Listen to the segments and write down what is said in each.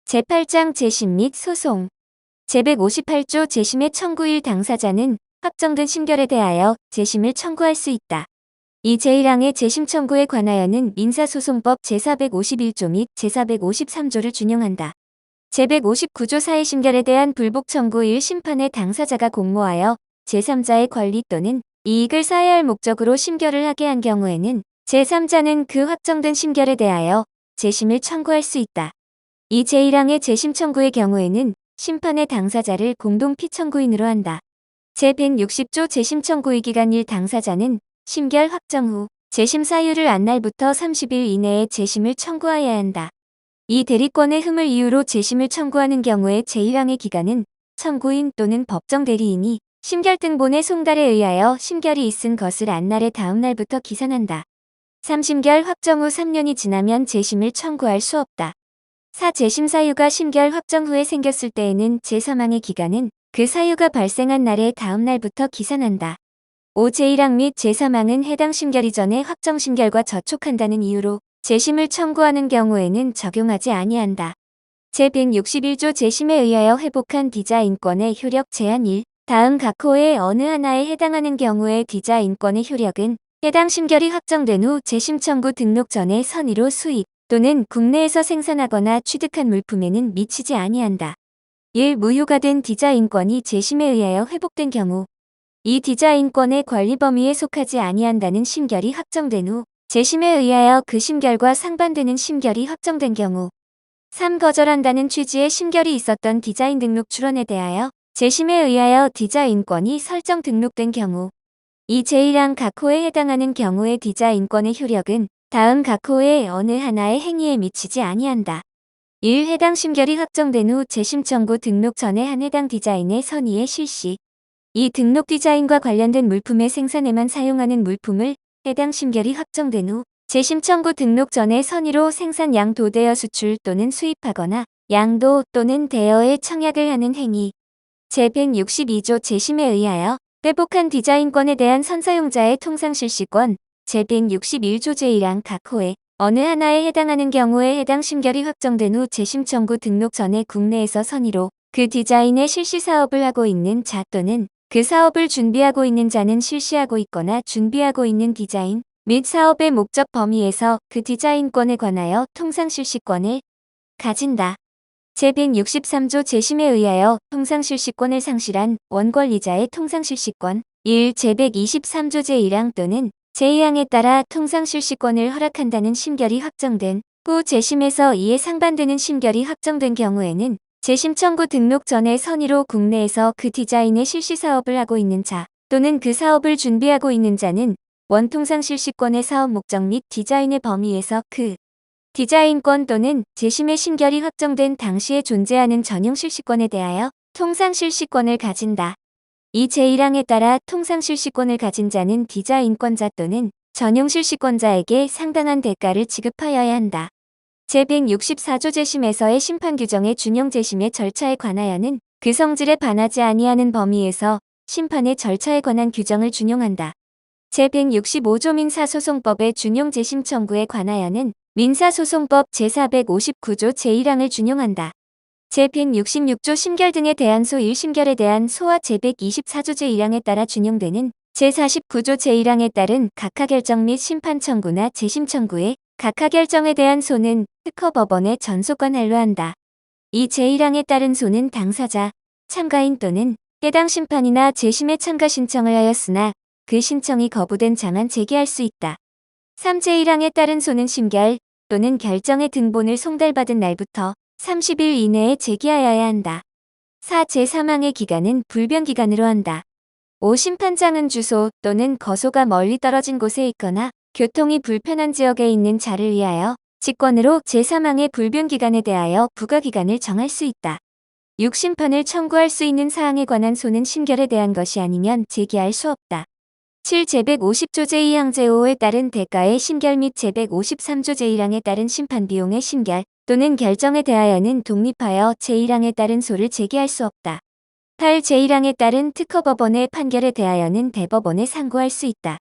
제8장 재심 및 소송 제158조 재심의 청구일 당사자는 확정된 심결에 대하여 재심을 청구할 수 있다. 이 제1항의 재심 청구에 관하여는 민사소송법 제451조 및 제453조를 준용한다. 제159조 사회심결에 대한 불복 청구일 심판의 당사자가 공모하여 제3자의 권리 또는 이익을 사해할 목적으로 심결을 하게 한 경우에는 제3자는 그 확정된 심결에 대하여 재심을 청구할 수 있다. 이 제1항의 재심 청구의 경우에는 심판의 당사자를 공동 피청구인으로 한다. 제160조 재심 청구의 기간일 당사자는 심결 확정 후 재심 사유를 안 날부터 30일 이내에 재심을 청구하여야 한다. 이 대리권의 흠을 이유로 재심을 청구하는 경우에 제1항의 기간은 청구인 또는 법정 대리인이 심결 등본의 송달에 의하여 심결이 있은 것을 안 날의 다음 날부터 기산한다. 3심결 확정 후 3년이 지나면 재심을 청구할 수 없다. 4. 재심 사유가 심결 확정 후에 생겼을 때에는 제3항의 기간은 그 사유가 발생한 날의 다음 날부터 기산한다. 5. 제1항 및 제3항은 해당 심결 이전에 확정 심결과 저촉한다는 이유로 재심을 청구하는 경우에는 적용하지 아니한다. 제161조 재심에 의하여 회복한 디자인권의 효력 제한 1. 다음 각 호의 어느 하나에 해당하는 경우에 디자인권의 효력은 해당 심결이 확정된 후 재심 청구 등록 전에 선의로 수입 또는 국내에서 생산하거나 취득한 물품에는 미치지 아니한다. 1. 무효가 된 디자인권이 재심에 의하여 회복된 경우 이 디자인권의 권리 범위에 속하지 아니한다는 심결이 확정된 후 재심에 의하여 그 심결과 상반되는 심결이 확정된 경우 3. 거절한다는 취지의 심결이 있었던 디자인 등록 출원에 대하여 재심에 의하여 디자인권이 설정 등록된 경우 이 제1항 각 호에 해당하는 경우의 디자인권의 효력은 다음 각 호의 어느 하나의 행위에 미치지 아니한다. 1. 해당 심결이 확정된 후 재심 청구 등록 전에 한 해당 디자인의 선의의 실시. 이 등록 디자인과 관련된 물품의 생산에만 사용하는 물품을 해당 심결이 확정된 후 재심 청구 등록 전에 선의로 생산 양도 대여 수출 또는 수입하거나 양도 또는 대여에 청약을 하는 행위. 제162조 재심에 의하여 회복한 디자인권에 대한 선사용자의 통상실시권 제161조 제1항 각 호에 어느 하나에 해당하는 경우에 해당 심결이 확정된 후 재심 청구 등록 전에 국내에서 선의로 그 디자인의 실시 사업을 하고 있는 자 또는 그 사업을 준비하고 있는 자는 실시하고 있거나 준비하고 있는 디자인 및 사업의 목적 범위에서 그 디자인권에 관하여 통상실시권을 가진다. 제163조 재심에 의하여 통상실시권을 상실한 원권리자의 통상실시권 1. 제123조 제1항 또는 제2항에 따라 통상실시권을 허락한다는 심결이 확정된 후 재심에서 이에 상반되는 심결이 확정된 경우에는 재심 청구 등록 전에 선의로 국내에서 그 디자인의 실시 사업을 하고 있는 자 또는 그 사업을 준비하고 있는 자는 원통상실시권의 사업 목적 및 디자인의 범위에서 그 디자인권 또는 재심의 심결이 확정된 당시에 존재하는 전용 실시권에 대하여 통상실시권을 가진다. 이 제1항에 따라 통상실시권을 가진 자는 디자인권자 또는 전용 실시권자에게 상당한 대가를 지급하여야 한다. 제164조 재심에서의 심판 규정의 준용 재심의 절차에 관하여는 그 성질에 반하지 아니하는 범위에서 심판의 절차에 관한 규정을 준용한다. 제165조 민사소송법의 준용 재심 청구에 관하여는 민사소송법 제459조 제1항을 준용한다. 제166조 심결 등에 대한 소 1심결에 대한 소와 제124조 제1항에 따라 준용되는 제49조 제1항에 따른 각하 결정 및 심판 청구나 재심 청구에 각하 결정에 대한 소는 특허법원에 전소권 한루한다. 이 제1항에 따른 소는 당사자, 참가인 또는 해당 심판이나 재심에 참가 신청을 하였으나 그 신청이 거부된 자만 제기할 수 있다. 3. 제1항에 따른 소는 심결 또는 결정의 등본을 송달받은 날부터 30일 이내에 제기하여야 한다. 4. 제3항의 기간은 불변기간으로 한다. 5. 심판장은 주소 또는 거소가 멀리 떨어진 곳에 있거나 교통이 불편한 지역에 있는 자를 위하여 직권으로 제3항의 불변기간에 대하여 부과기간을 정할 수 있다. 6. 심판을 청구할 수 있는 사항에 관한 소는 심결에 대한 것이 아니면 제기할 수 없다. 7. 제150조 제2항 제5호에 따른 대가의 심결 및 제153조 제1항에 따른 심판 비용의 심결 또는 결정에 대하여는 독립하여 제1항에 따른 소를 제기할 수 없다. 8. 제1항에 따른 특허법원의 판결에 대하여는 대법원에 상고할 수 있다.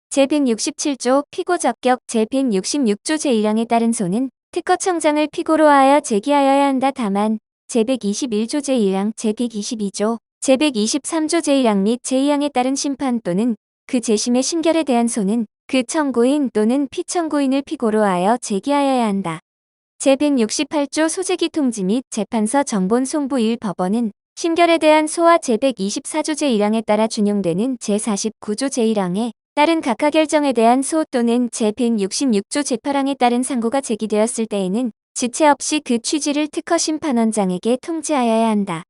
제167조 피고적격 제166조 제1항에 따른 소는 특허청장을 피고로 하여 제기하여야 한다. 다만 제121조 제1항, 제122조, 제123조 제1항 및 제2항에 따른 심판 또는 그 재심의 심결에 대한 소는 그 청구인 또는 피청구인을 피고로 하여 제기하여야 한다. 제168조 소재기 통지 및 재판서 정본 송부 1 법원은 심결에 대한 소와 제124조 제1항에 따라 준용되는 제49조 제1항에 따른 각하 결정에 대한 소 또는 제166조 제8항에 따른 상고가 제기되었을 때에는 지체 없이 그 취지를 특허심판원장에게 통지하여야 한다.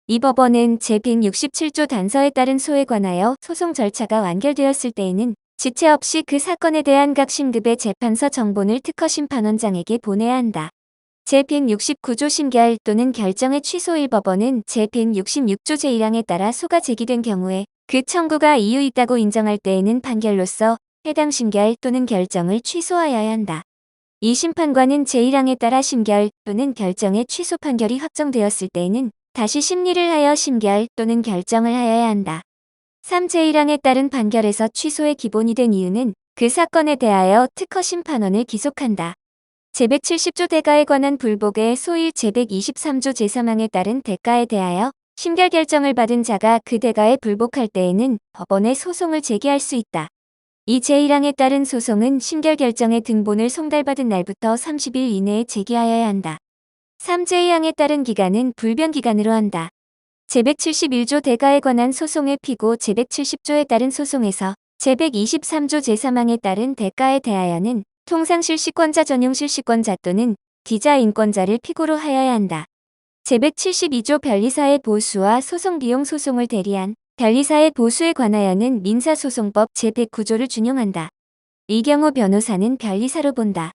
이 법원은 제167조 단서에 따른 소에 관하여 소송 절차가 완결되었을 때에는 지체 없이 그 사건에 대한 각 심급의 재판서 정본을 특허심판원장에게 보내야 한다. 제169조 심결 또는 결정의 취소 1법원은 제166조 제1항에 따라 소가 제기된 경우에 그 청구가 이유 있다고 인정할 때에는 판결로서 해당 심결 또는 결정을 취소하여야 한다. 이 심판관은 제1항에 따라 심결 또는 결정의 취소 판결이 확정되었을 때에는 다시 심리를 하여 심결 또는 결정을 하여야 한다. 3. 제1항에 따른 판결에서 취소의 기본이 된 이유는 그 사건에 대하여 특허심판원을 기속한다. 제170조 대가에 관한 불복의 소일 제123조 제3항에 따른 대가에 대하여 심결 결정을 받은 자가 그 대가에 불복할 때에는 법원에 소송을 제기할 수 있다. 이 제1항에 따른 소송은 심결 결정의 등본을 송달받은 날부터 30일 이내에 제기하여야 한다. 3. 제2항에 따른 기간은 불변기간으로 한다. 제171조 대가에 관한 소송의 피고 제170조에 따른 소송에서 제123조 제3항에 따른 대가에 대하여는 통상실시권자 전용실시권자 또는 기자인권자를 피고로 하여야 한다. 제172조 변리사의 보수와 소송비용 소송을 대리한 변리사의 보수에 관하여는 민사소송법 제109조를 준용한다. 이 경우 변호사는 변리사로 본다.